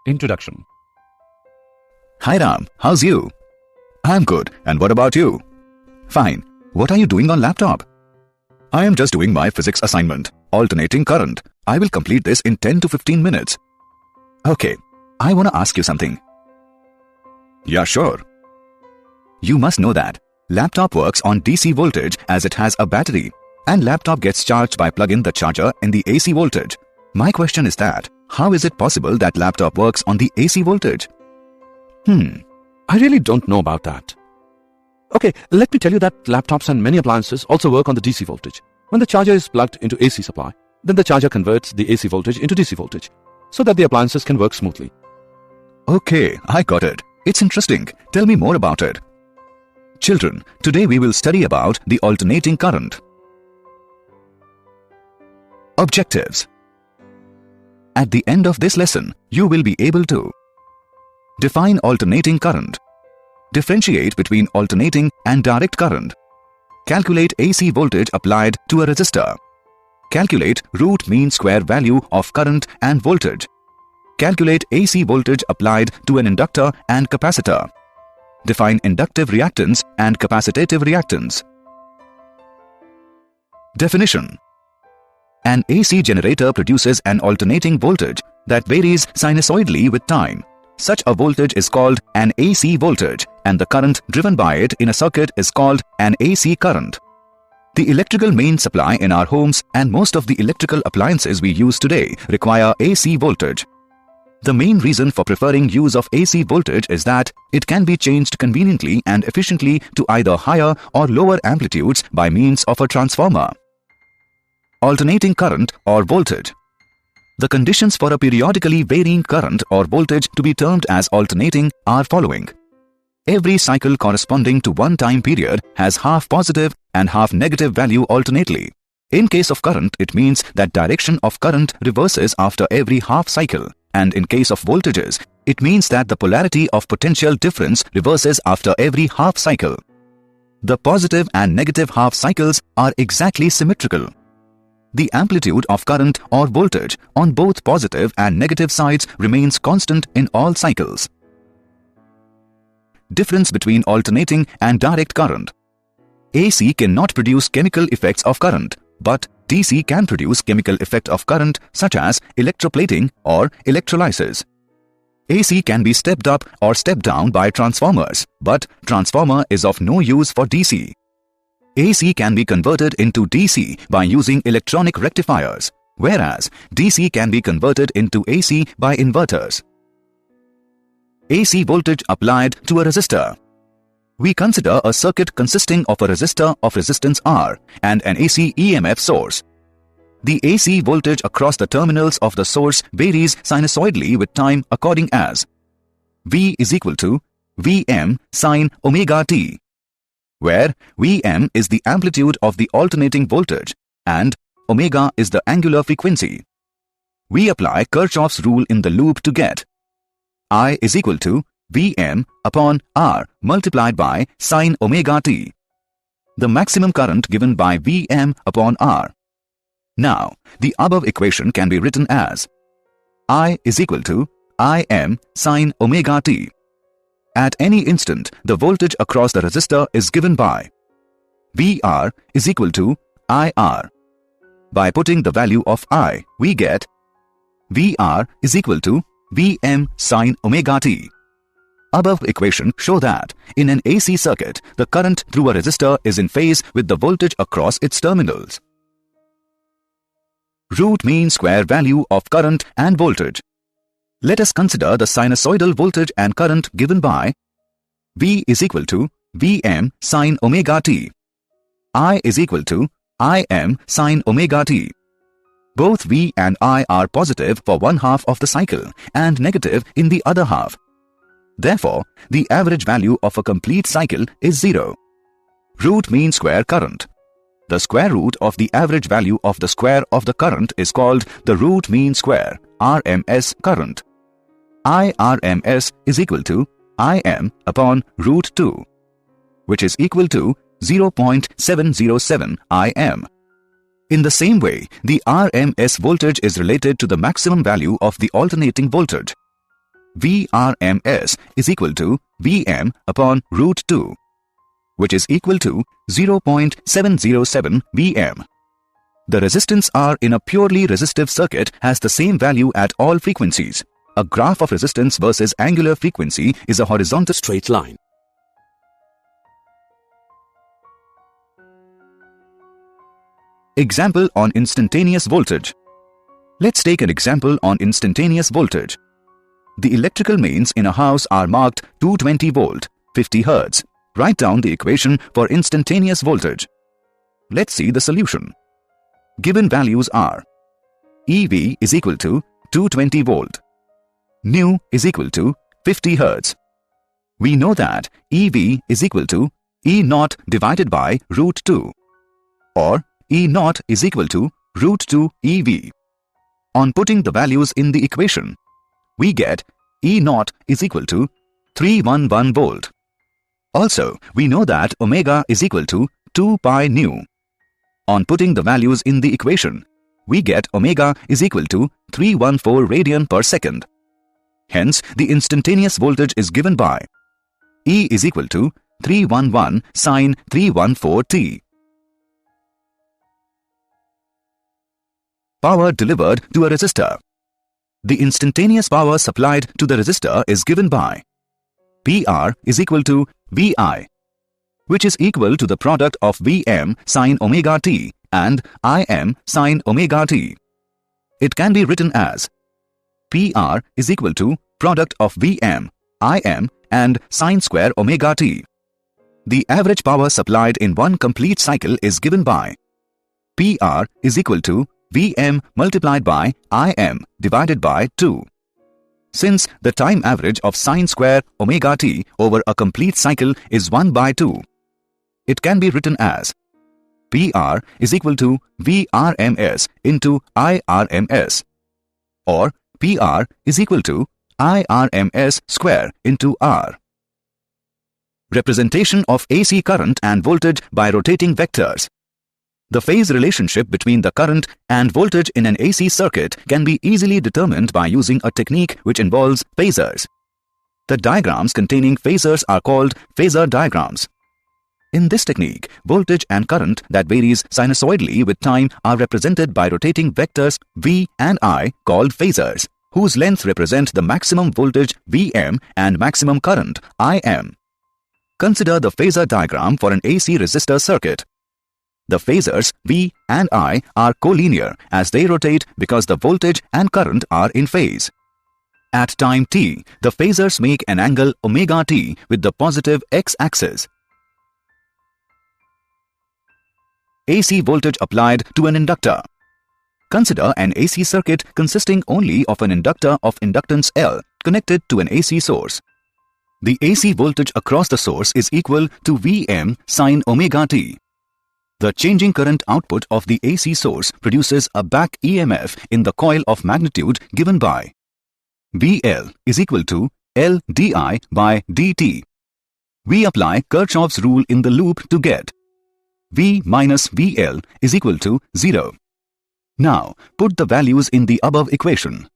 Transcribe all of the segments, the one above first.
Introduction. Hi Ram, how's you? I'm good, and what about you? Fine. What are you doing on laptop? I am just doing my physics assignment, alternating current. I will complete this in 10 to 15 minutes. Okay, I want to ask you something. Yeah, sure. You must know that laptop works on DC voltage as it has a battery, and laptop gets charged by plugging the charger in the AC voltage. My question is that, how is it possible that laptop works on the AC voltage? I really don't know about that. Okay, let me tell you that laptops and many appliances also work on the DC voltage. When the charger is plugged into AC supply, then the charger converts the AC voltage into DC voltage, so that the appliances can work smoothly. Okay, I got it. It's interesting. Tell me more about it. Children, today we will study about the alternating current. Objectives. At the end of this lesson, you will be able to define alternating current, differentiate between alternating and direct current, calculate AC voltage applied to a resistor, calculate root mean square value of current and voltage, calculate AC voltage applied to an inductor and capacitor, define inductive reactance and capacitative reactance. Definition. An AC generator produces an alternating voltage that varies sinusoidally with time. Such a voltage is called an AC voltage, and the current driven by it in a circuit is called an AC current. The electrical main supply in our homes and most of the electrical appliances we use today require AC voltage. The main reason for preferring use of AC voltage is that it can be changed conveniently and efficiently to either higher or lower amplitudes by means of a transformer. Alternating current or voltage. The conditions for a periodically varying current or voltage to be termed as alternating are following. Every cycle corresponding to one time period has half positive and half negative value alternately. In case of current, it means that direction of current reverses after every half cycle, and in case of voltages, it means that the polarity of potential difference reverses after every half cycle. The positive and negative half cycles are exactly symmetrical. The amplitude of current or voltage on both positive and negative sides remains constant in all cycles. Difference between alternating and direct current. AC cannot produce chemical effects of current, but DC can produce chemical effect of current such as electroplating or electrolysis. AC can be stepped up or stepped down by transformers, but transformer is of no use for DC. AC can be converted into DC by using electronic rectifiers, whereas DC can be converted into AC by inverters. AC voltage applied to a resistor. We consider a circuit consisting of a resistor of resistance R and an AC EMF source. The AC voltage across the terminals of the source varies sinusoidally with time according as V is equal to Vm sin omega t, where Vm is the amplitude of the alternating voltage and omega is the angular frequency. We apply Kirchhoff's rule in the loop to get I is equal to Vm upon R multiplied by sin omega t, the maximum current given by Vm upon R. Now, the above equation can be written as I is equal to Im sin omega t. At any instant, the voltage across the resistor is given by Vr is equal to IR. By putting the value of I, we get Vr is equal to Vm sin omega t. Above equation show that in an AC circuit, the current through a resistor is in phase with the voltage across its terminals. Root mean square value of current and voltage. Let us consider the sinusoidal voltage and current given by V is equal to Vm sin omega t. I is equal to Im sin omega t. Both V and I are positive for one half of the cycle and negative in the other half. Therefore, the average value of a complete cycle is 0. Root mean square current. The square root of the average value of the square of the current is called the root mean square, RMS current. IRMS is equal to Im upon root 2, which is equal to 0.707 Im. In the same way, the RMS voltage is related to the maximum value of the alternating voltage. Vrms is equal to Vm upon root 2, which is equal to 0.707 Vm. The resistance R in a purely resistive circuit has the same value at all frequencies. A graph of resistance versus angular frequency is a horizontal Straight line. Example on instantaneous voltage. Let's take an example on instantaneous voltage. The electrical mains in a house are marked 220 volt, 50 Hz. Write down the equation for instantaneous voltage. Let's see the solution. Given values are EV is equal to 220 volt. Nu is equal to 50 Hz. We know that EV is equal to E naught divided by root 2, or E naught is equal to root 2 EV. On putting the values in the equation, we get E naught is equal to 311 volt. Also, we know that omega is equal to 2 pi nu. On putting the values in the equation, we get omega is equal to 314 radian per second. Hence, the instantaneous voltage is given by E is equal to 311 sine 314 t. Power delivered to a resistor. The instantaneous power supplied to the resistor is given by PR is equal to VI, which is equal to the product of Vm sine omega t and Im sine omega t. It can be written as PR is equal to product of Vm, Im and sine square omega t. The average power supplied in one complete cycle is given by PR is equal to Vm multiplied by Im divided by 2. Since the time average of sine square omega t over a complete cycle is 1 by 2, it can be written as PR is equal to Vrms into Irms, or PR is equal to Irms square into R. Representation of AC current and voltage by rotating vectors. The phase relationship between the current and voltage in an AC circuit can be easily determined by using a technique which involves phasors. The diagrams containing phasors are called phasor diagrams. In this technique, voltage and current that varies sinusoidally with time are represented by rotating vectors V and I called phasors, whose length represent the maximum voltage Vm and maximum current Im. Consider the phasor diagram for an AC resistor circuit. The phasors V and I are collinear as they rotate because the voltage and current are in phase. At time t, the phasors make an angle omega t with the positive x-axis. AC voltage applied to an inductor. Consider an AC circuit consisting only of an inductor of inductance L connected to an AC source. The AC voltage across the source is equal to Vm sine omega t. The changing current output of the AC source produces a back EMF in the coil of magnitude given by VL is equal to L di by dt. We apply Kirchhoff's rule in the loop to get V minus VL is equal to 0. Now, put the values in the above equation.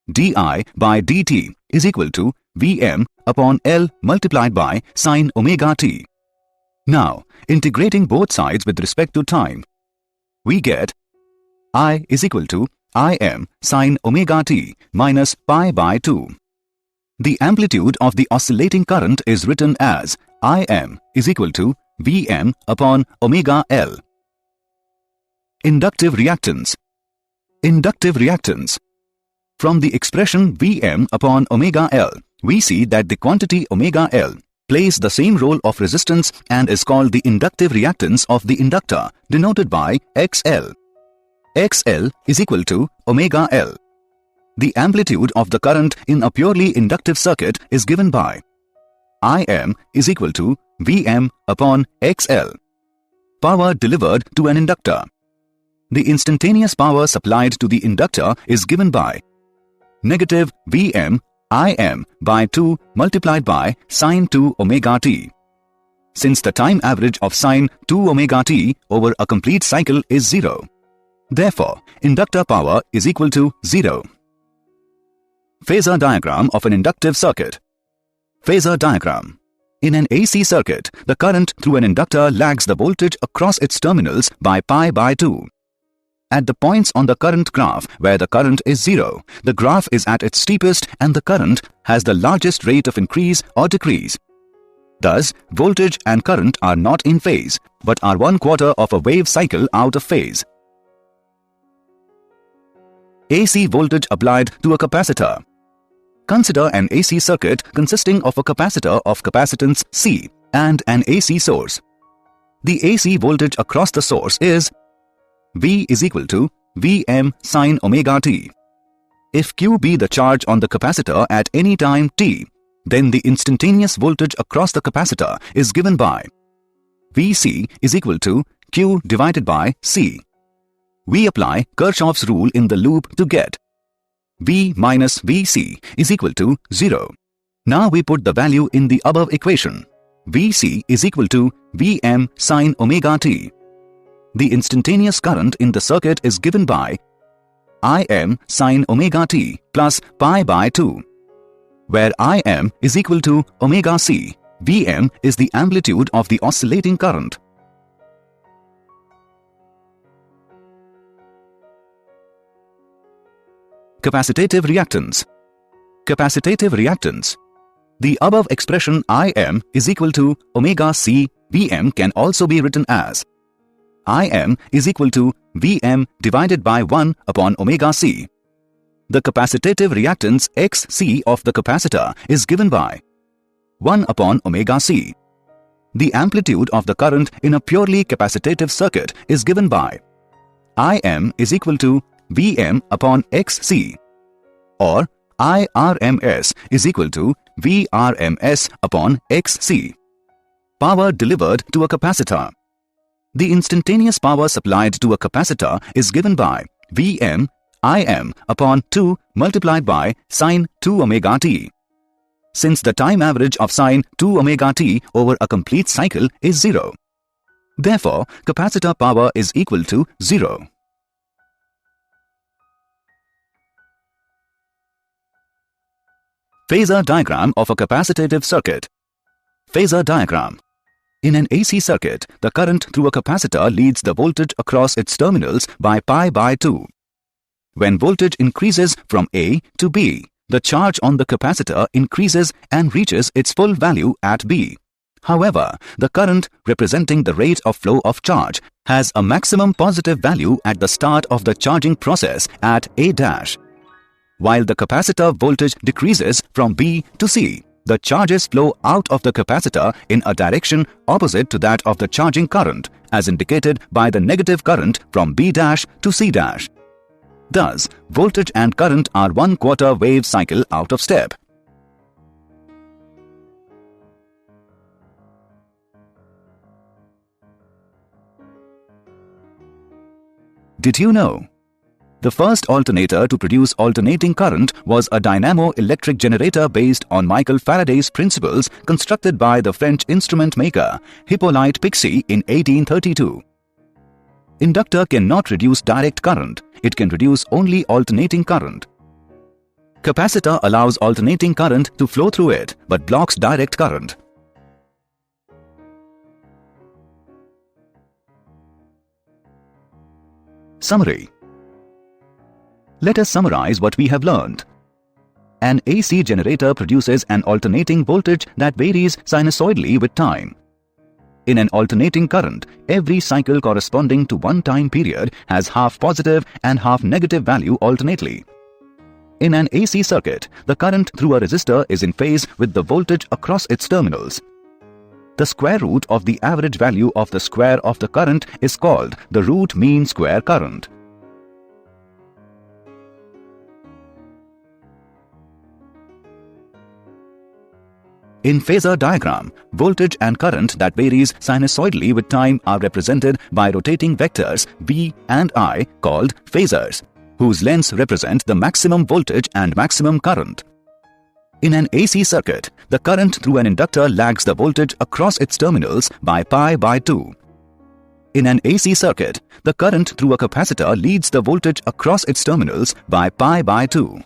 di by dt is equal to Vm upon L multiplied by sine omega t. Now, integrating both sides with respect to time, we get I is equal to Im sine omega t minus pi by 2. The amplitude of the oscillating current is written as Im is equal to Vm upon omega L. Inductive reactance. Inductive reactance. From the expression Vm upon omega L, we see that the quantity omega L plays the same role of resistance and is called the inductive reactance of the inductor, denoted by XL. XL is equal to omega L. The amplitude of the current in a purely inductive circuit is given by Im is equal to Vm upon XL. Power delivered to an inductor. The instantaneous power supplied to the inductor is given by negative Vm Im by 2 multiplied by sine 2 omega t. Since the time average of sine 2 omega t over a complete cycle is 0, therefore inductor power is equal to 0. Phasor diagram of an inductive circuit. Phasor diagram. In an AC circuit, the current through an inductor lags the voltage across its terminals by pi by 2. At the points on the current graph where the current is 0, the graph is at its steepest and the current has the largest rate of increase or decrease. Thus, voltage and current are not in phase, but are 1/4 of a wave cycle out of phase. AC voltage applied to a capacitor. Consider an AC circuit consisting of a capacitor of capacitance C and an AC source. The AC voltage across the source is V is equal to Vm sin omega t. If Q be the charge on the capacitor at any time t, then the instantaneous voltage across the capacitor is given by Vc is equal to Q divided by C. We apply Kirchhoff's rule in the loop to get V minus Vc is equal to 0. Now we put the value in the above equation. Vc is equal to Vm sin omega t. The instantaneous current in the circuit is given by Im sin omega t plus pi by 2, where Im is equal to omega c. Vm is the amplitude of the oscillating current. Capacitive reactance. Capacitive reactance. The above expression Im is equal to omega c Vm can also be written as Im is equal to Vm divided by 1 upon omega c. The capacitive reactance Xc of the capacitor is given by 1 upon omega c. The amplitude of the current in a purely capacitive circuit is given by Im is equal to Vm upon Xc, or Irms is equal to Vrms upon Xc. Power delivered to a capacitor. The instantaneous power supplied to a capacitor is given by Vm Im upon 2 multiplied by sin 2 omega t. Since the time average of sin 2 omega t over a complete cycle is 0, therefore capacitor power is equal to 0. Phasor diagram of a capacitive circuit. Phasor diagram. In an AC circuit, the current through a capacitor leads the voltage across its terminals by pi by 2. When voltage increases from A to B, the charge on the capacitor increases and reaches its full value at B. However, the current representing the rate of flow of charge has a maximum positive value at the start of the charging process at A dash. While the capacitor voltage decreases from B to C, the charges flow out of the capacitor in a direction opposite to that of the charging current, as indicated by the negative current from B dash to C dash. Thus, voltage and current are 1/4 wave cycle out of step. Did you know? The first alternator to produce alternating current was a dynamo-electric generator based on Michael Faraday's principles constructed by the French instrument maker Hippolyte Pixii in 1832. Inductor cannot produce direct current, it can produce only alternating current. Capacitor allows alternating current to flow through it but blocks direct current. Summary. Let us summarize what we have learned. An AC generator produces an alternating voltage that varies sinusoidally with time. In an alternating current, every cycle corresponding to one time period has half positive and half negative value alternately. In an AC circuit, the current through a resistor is in phase with the voltage across its terminals. The square root of the average value of the square of the current is called the root mean square current. In phasor diagram, voltage and current that varies sinusoidally with time are represented by rotating vectors V and I called phasors, whose lengths represent the maximum voltage and maximum current. In an AC circuit, the current through an inductor lags the voltage across its terminals by pi by 2. In an AC circuit, the current through a capacitor leads the voltage across its terminals by pi by 2.